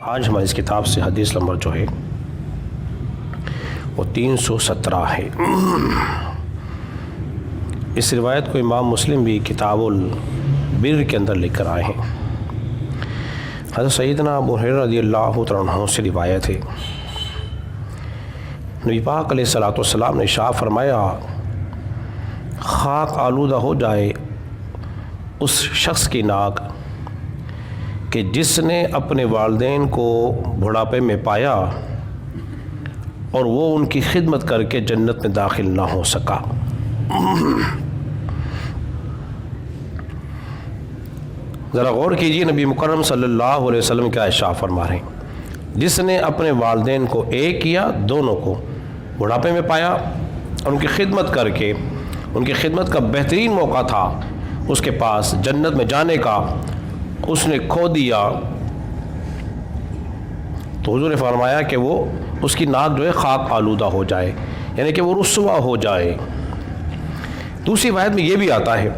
آج ہماری اس کتاب سے حدیث نمبر جو ہے وہ 317 ہے۔ اس روایت کو امام مسلم بھی کتاب البر کے اندر لکھ کر آئے ہیں۔ حضرت سیدنا ابو ہریرہ رضی اللہ عنہ سے روایت ہے، نبی پاک علیہ الصلوۃ والسلام نے ارشاد فرمایا، خاک آلودہ ہو جائے اس شخص کی ناک کہ جس نے اپنے والدین کو بڑھاپے میں پایا اور وہ ان کی خدمت کر کے جنت میں داخل نہ ہو سکا۔ ذرا غور کیجیے، نبی مکرم صلی اللہ علیہ وسلم کیا ارشاد فرما رہے ہیں، جس نے اپنے والدین کو ایک یا دونوں کو بڑھاپے میں پایا اور ان کی خدمت کر کے، ان کی خدمت کا بہترین موقع تھا اس کے پاس جنت میں جانے کا، اس نے کھو دیا، تو حضور نے فرمایا کہ وہ اس کی ناک جو ہے خاک آلودہ ہو جائے، یعنی کہ وہ رسوا ہو جائے۔ دوسری روایت میں یہ بھی آتا ہے،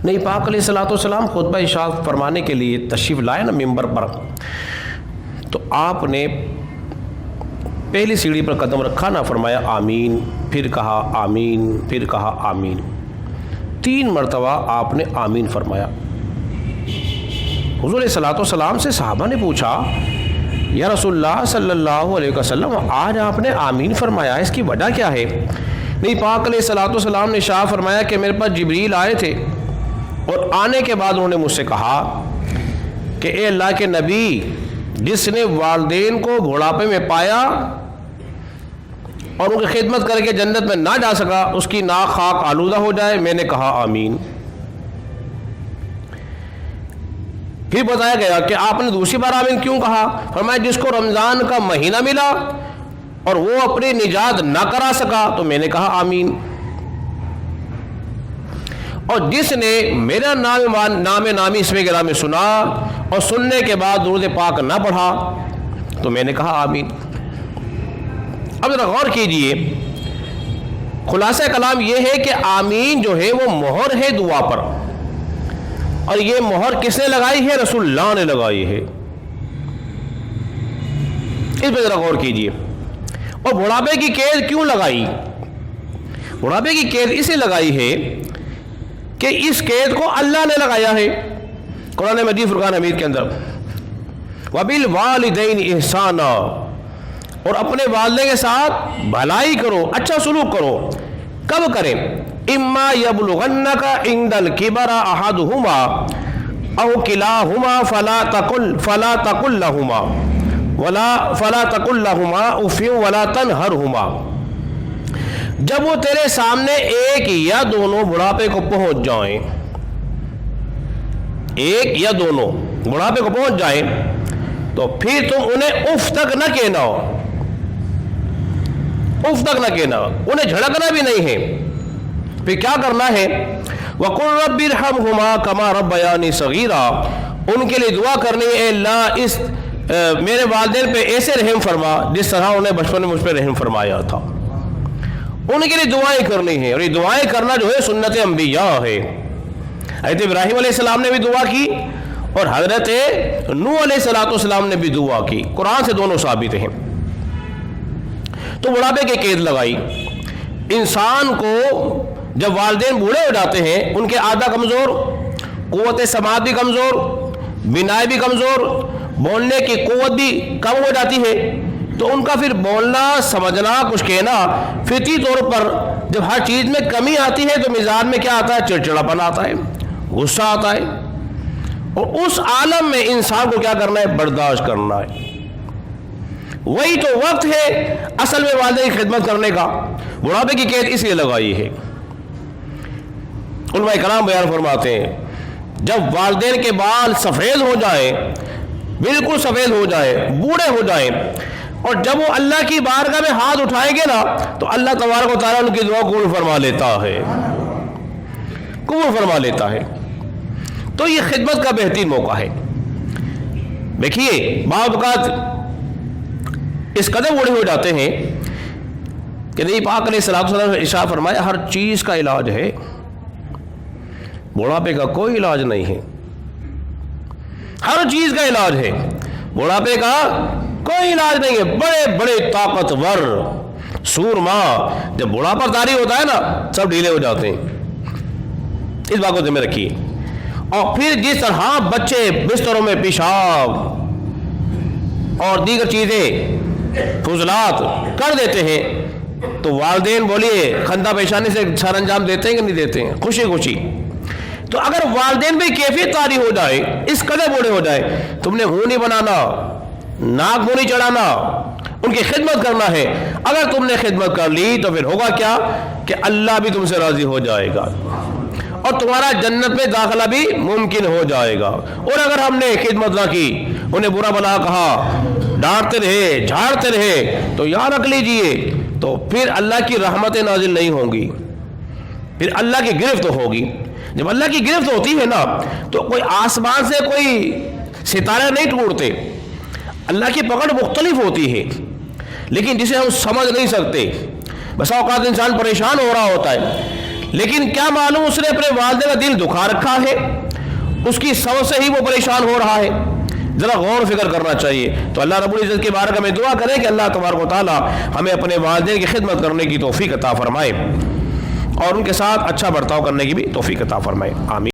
نبی پاک علیہ الصلوۃ والسلام خطبہ ارشاد فرمانے کے لیے تشریف لائے نا ممبر پر، تو آپ نے پہلی سیڑھی پر قدم رکھا نا، فرمایا آمین، پھر کہا آمین، پھر کہا آمین، 3 مرتبہ آپ نے آمین فرمایا۔ حضور علیہ الصلوۃ والسلام سے صحابہ نے پوچھا، یا رسول اللہ صلی اللہ علیہ وسلم، آج آپ نے آمین فرمایا، اس کی وجہ کیا ہے؟ نبی پاک علیہ الصلوۃ والسلام نے ارشاد فرمایا کہ میرے پاس جبریل آئے تھے، اور آنے کے بعد انہوں نے مجھ سے کہا کہ اے اللہ کے نبی، جس نے والدین کو بڑھاپے میں پایا اور ان کی خدمت کر کے جنت میں نہ جا سکا، اس کی ناک خاک آلودہ ہو جائے۔ میں نے کہا آمین۔ پھر بتایا گیا کہ آپ نے دوسری بار آمین کیوں کہا؟ فرمایا جس کو رمضان کا مہینہ ملا اور وہ اپنی نجات نہ کرا سکا، تو میں نے کہا آمین۔ اور جس نے میرا نام نامی اسم گرامی سنا اور سننے کے بعد درود پاک نہ پڑھا، تو میں نے کہا آمین۔ اب ذرا غور کیجئے، خلاصہ کلام یہ ہے کہ آمین جو ہے وہ مہر ہے دعا پر، اور یہ مہر کس نے لگائی ہے؟ رسول اللہ نے لگائی ہے۔ اس پہ ذرا غور کیجئے۔ اور بڑھاپے کی قید کیوں لگائی؟ بڑھاپے کی قید اسے لگائی ہے کہ اس قید کو اللہ نے لگایا ہے قرآن مجید فرقان حمید کے اندر، وَبِالْوَالِدَيْنِ إِحْسَانًا، اور اپنے والدین کے ساتھ بھلائی کرو، اچھا سلوک کرو۔ کب کریں؟ اما یبلغنک عند الکبر احدہما او کلاہما فلا تقل لہما اف ولا تنہرہما، جب وہ تیرے سامنے ایک یا دونوں بڑھاپے کو پہنچ جائیں، ایک یا دونوں بڑھاپے کو پہنچ جائیں، تو پھر تم انہیں اف تک نہ کہنا، اف تک نہ کہنا، انہیں جھڑکنا بھی نہیں ہے۔ پھر کیا کرنا ہے؟ وَقُلْ رَبِّ ارْحَمْهُمَا كَمَا رَبَّيَانِي صَغِيرًا، ان کے لیے دعا کرنی ہے، اے اللہ اس میرے والدین پہ ایسے رحم فرما جس طرح انہیں بچپن میں مجھ پہ رحم فرمایا تھا۔ ان کے لیے دعائیں کرنی ہیں، اور یہ دعائیں کرنا جو ہے سنت انبیاء ہے۔ حضرت ابراہیم علیہ السلام نے بھی دعا کی، اور حضرت نوح علیہ السلام نے بھی دعا کی، قرآن سے دونوں ثابت ہیں۔ تو بڑھاپے کی قید لگائی۔ انسان کو جب والدین بوڑھے ہو جاتے ہیں، ان کے اعضاء کمزور، قوت سماعت بھی کمزور، بینائی بھی کمزور، بولنے کی قوت بھی کم ہو جاتی ہے، تو ان کا پھر بولنا، سمجھنا، کچھ کہنا فطری طور پر جب ہر چیز میں کمی آتی ہے تو مزاج میں کیا آتا ہے؟ چڑچڑاپن آتا ہے، غصہ آتا ہے، اور اس عالم میں انسان کو کیا کرنا ہے؟ برداشت کرنا ہے۔ وہی تو وقت ہے اصل میں والدین کی خدمت کرنے کا۔ بڑھاپے کی قید اس لیے لگائی ہے۔ علماء کرام بیان فرماتے ہیں، جب والدین کے بال سفید ہو جائیں، بالکل سفید ہو جائیں، بوڑھے ہو جائیں، اور جب وہ اللہ کی بارگاہ میں ہاتھ اٹھائیں گے نا، تو اللہ تبارک و تعالیٰ ان کی دعا قبول فرما لیتا ہے، قبول فرما لیتا ہے۔ تو یہ خدمت کا بہترین موقع ہے۔ دیکھیے، بعض اوقات اس قدر بوڑھے ہو جاتے ہیں کہ نبی پاک علیہ السلام نے ارشاد فرمایا ہر چیز کا علاج ہے، بڑھاپے کا کوئی علاج نہیں ہے، ہر چیز کا علاج ہے، بڑھاپے کا کوئی علاج نہیں ہے۔ بڑے بڑے طاقتور سورما جب بڑھاپا طاری ہوتا ہے نا سب ڈھیلے ہو جاتے ہیں، اس بات کو ذمہ رکھیے۔ اور پھر جس طرح بچے بستروں میں پیشاب اور دیگر چیزیں فضلات کر دیتے ہیں تو والدین بولیے خندہ پیشانی سے سر انجام دیتے ہیں کہ نہیں دیتے ہیں؟ خوشی خوشی۔ تو اگر والدین بھی کیفیت طاری ہو جائے، اس قدر بوڑھے ہو جائے، تم نے منہ نہیں بنانا، ناک منہ نہیں چڑھانا، ان کی خدمت کرنا ہے۔ اگر تم نے خدمت کر لی تو پھر ہوگا کیا کہ اللہ بھی تم سے راضی ہو جائے گا اور تمہارا جنت میں داخلہ بھی ممکن ہو جائے گا۔ اور اگر ہم نے خدمت نہ کی، انہیں برا بھلا کہا، ڈانٹتے رہے، جھاڑتے رہے، تو یاد رکھ لیجئے تو پھر اللہ کی رحمتیں نازل نہیں ہوں گی، پھر اللہ کی گرفت ہوگی۔ جب اللہ کی گرفت ہوتی ہے نا تو کوئی آسمان سے کوئی ستارے نہیں ٹوٹتے، اللہ کی پکڑ مختلف ہوتی ہے لیکن جسے ہم سمجھ نہیں سکتے۔ بس اوقات انسان پریشان ہو رہا ہوتا ہے لیکن کیا معلوم اس نے اپنے والدے کا دل دکھا رکھا ہے، اس کی سمجھ سے ہی وہ پریشان ہو رہا ہے۔ ذرا غور و فکر کرنا چاہیے۔ تو اللہ رب العزت کے بارگاہ میں دعا کریں کہ اللہ تبارک و تعالی ہمیں اپنے والدین کی خدمت کرنے کی توفیق عطا فرمائے اور ان کے ساتھ اچھا برتاؤ کرنے کی بھی توفیق عطا فرمائے، آمین۔